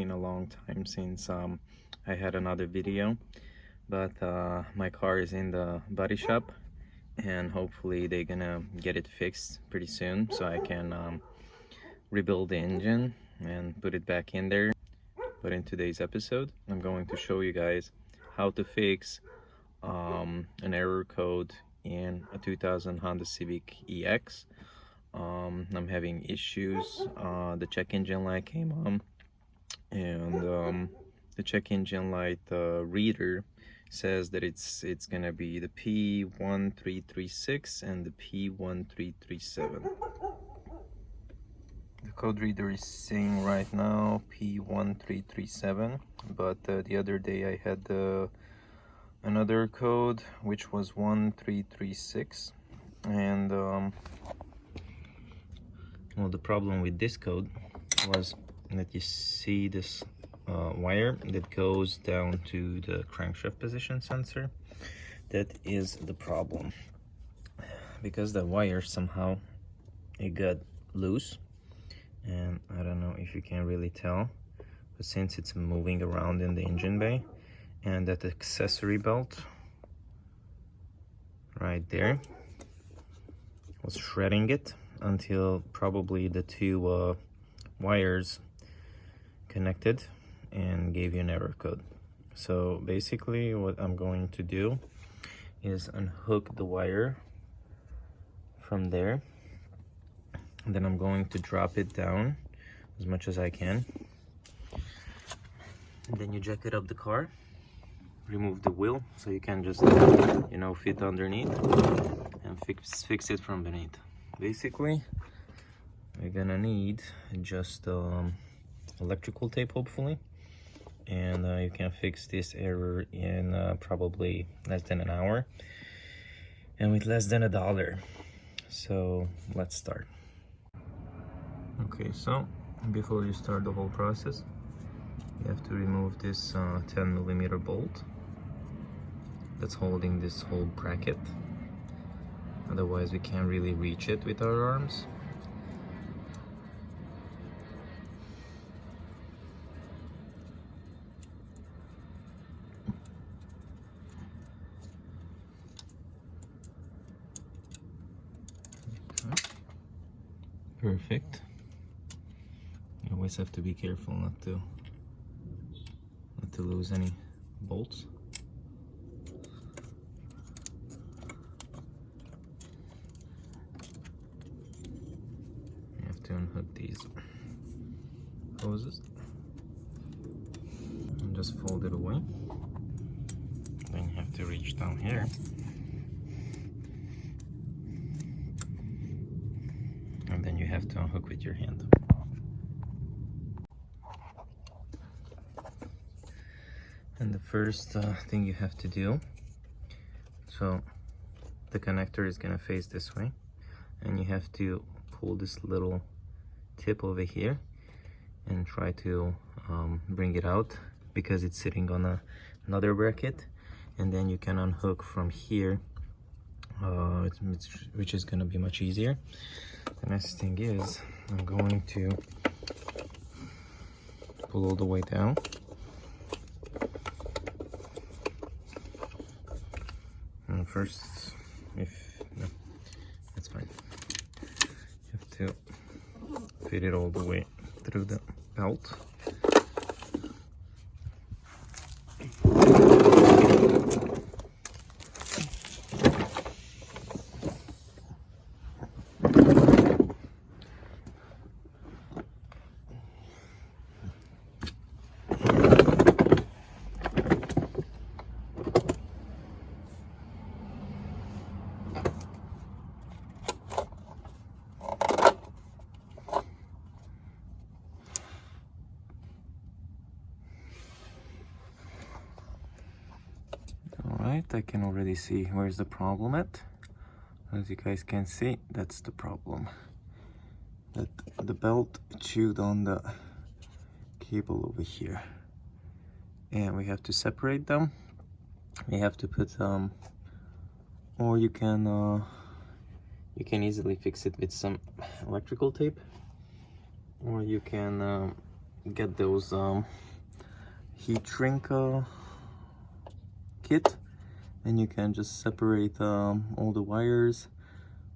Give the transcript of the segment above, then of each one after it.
been a long time since I had another video, but my car is in the body shop and hopefully they're gonna get it fixed pretty soon so I can rebuild the engine and put it back in there. But in today's episode I'm going to show you guys how to fix an error code in a 2000 Honda Civic EX. I'm having issues. The check engine light came on, and the check engine light reader says that it's gonna be the P1336 and the P1337. The code reader is saying right now P1337, but the other day I had another code which was 1336, and well, the problem with this code was that you see this wire that goes down to the crankshaft position sensor. That is the problem, because the wire somehow it got loose, and I don't know if you can really tell, but since it's moving around in the engine bay, and that accessory belt right there was shredding it until probably the two wires connected and gave you an error code. So basically what I'm going to do is unhook the wire from there, and then I'm going to drop it down as much as I can. And then you jack it up the car, remove the wheel so you can just fit underneath and fix it from beneath. Basically we're gonna need just electrical tape, hopefully, and you can fix this error in probably less than an hour and with less than $1. So let's start. Okay, so before you start the whole process, you have to remove this 10mm bolt that's holding this whole bracket. Otherwise we can't really reach it with our arms. Okay. Perfect. You always have to be careful not to lose any bolts. To unhook these hoses and just fold it away. Then you have to reach down here and then you have to unhook with your hand. And the first thing you have to do, so the connector is gonna face this way, and you have to pull this little tip over here and try to bring it out, because it's sitting on another bracket, and then you can unhook from here, which is going to be much easier. The next thing is I'm going to pull all the way down, and first, no, that's fine, you have to fit it all the way through the belt. Alright, I can already see where's the problem at. As you guys can see, that's the problem. That the belt chewed on the cable over here. And we have to separate them. We have to put or you can easily fix it with some electrical tape, or you can get those heat shrink kit, and you can just separate all the wires,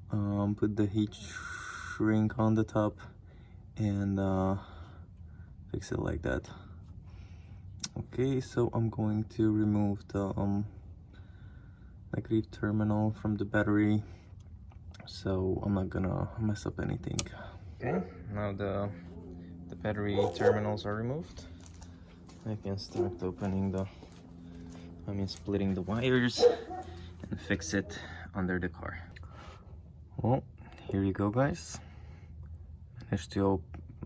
put the heat shrink on the top, and fix it like that. Okay, so I'm going to remove the negative terminal from the battery, so I'm not gonna mess up anything. Okay, now the battery terminals are removed. I can start opening splitting the wires and fix it under the car. Well, here you go, guys. I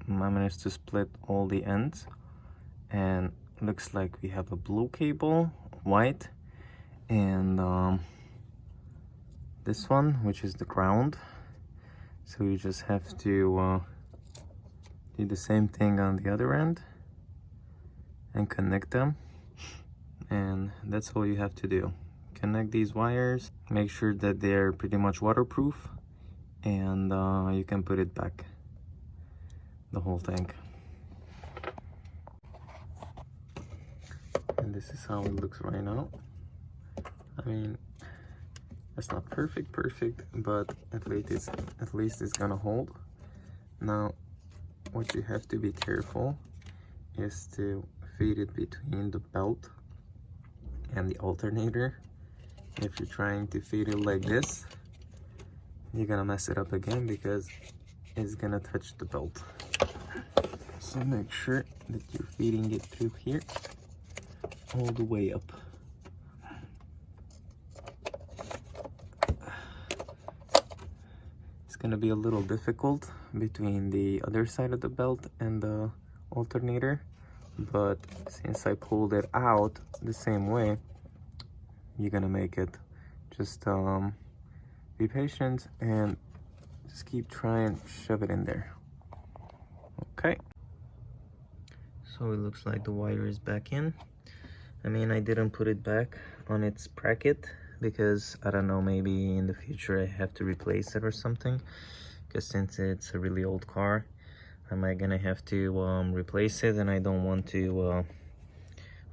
managed to split all the ends, and looks like we have a blue cable, white, and this one, which is the ground. So you just have to do the same thing on the other end and connect them, and that's all you have to do. Connect these wires, make sure that they're pretty much waterproof, and you can put it back, the whole thing. And this is how it looks right now. I mean, it's not perfect, but at least it's gonna hold. Now, what you have to be careful is to feed it between the belt and the alternator. If you're trying to feed it like this, you're gonna mess it up again because it's gonna touch the belt. So make sure that you're feeding it through here all the way up. It's gonna be a little difficult between the other side of the belt and the alternator, but since I pulled it out the same way, you're gonna make it. Just be patient and just keep trying, shove it in there. Okay, so it looks like the wire is back in. I mean, I didn't put it back on its bracket because I don't know, maybe in the future I have to replace it or something, because since it's a really old car, am I gonna have to replace it, and I don't want to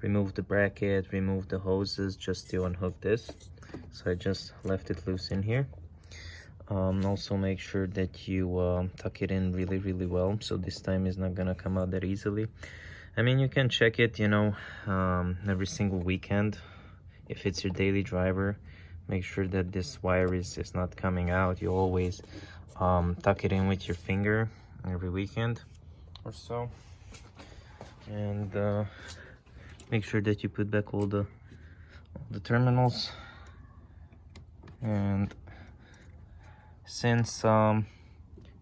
remove the bracket, remove the hoses just to unhook this. So I just left it loose in here. Also make sure that you tuck it in really well, so this time it's not gonna come out that easily. I mean, you can check it, you know, every single weekend. If it's your daily driver, make sure that this wire is not coming out. You always tuck it in with your finger every weekend or so. And make sure that you put back all the terminals. And since you're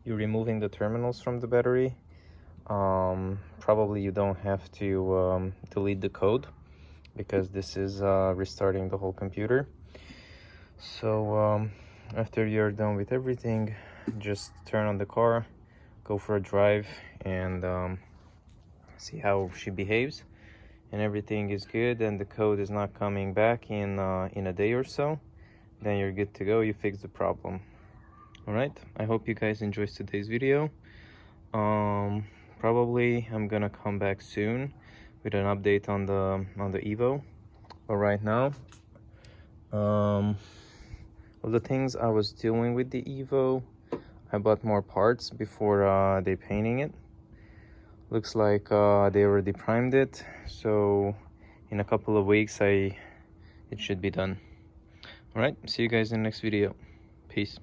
removing the terminals from the battery, probably you don't have to delete the code, because this is restarting the whole computer. So after you're done with everything, just turn on the car, go for a drive, and see how she behaves. And everything is good and the code is not coming back in a day or so, then you're good to go. You fix the problem. All right, I hope you guys enjoyed today's video. Probably I'm gonna come back soon with an update on the Evo. But right now, all the things I was doing with the Evo, I bought more parts before they painting it. Looks like they already primed it, so in a couple of weeks it should be done. All right, see you guys in the next video. Peace.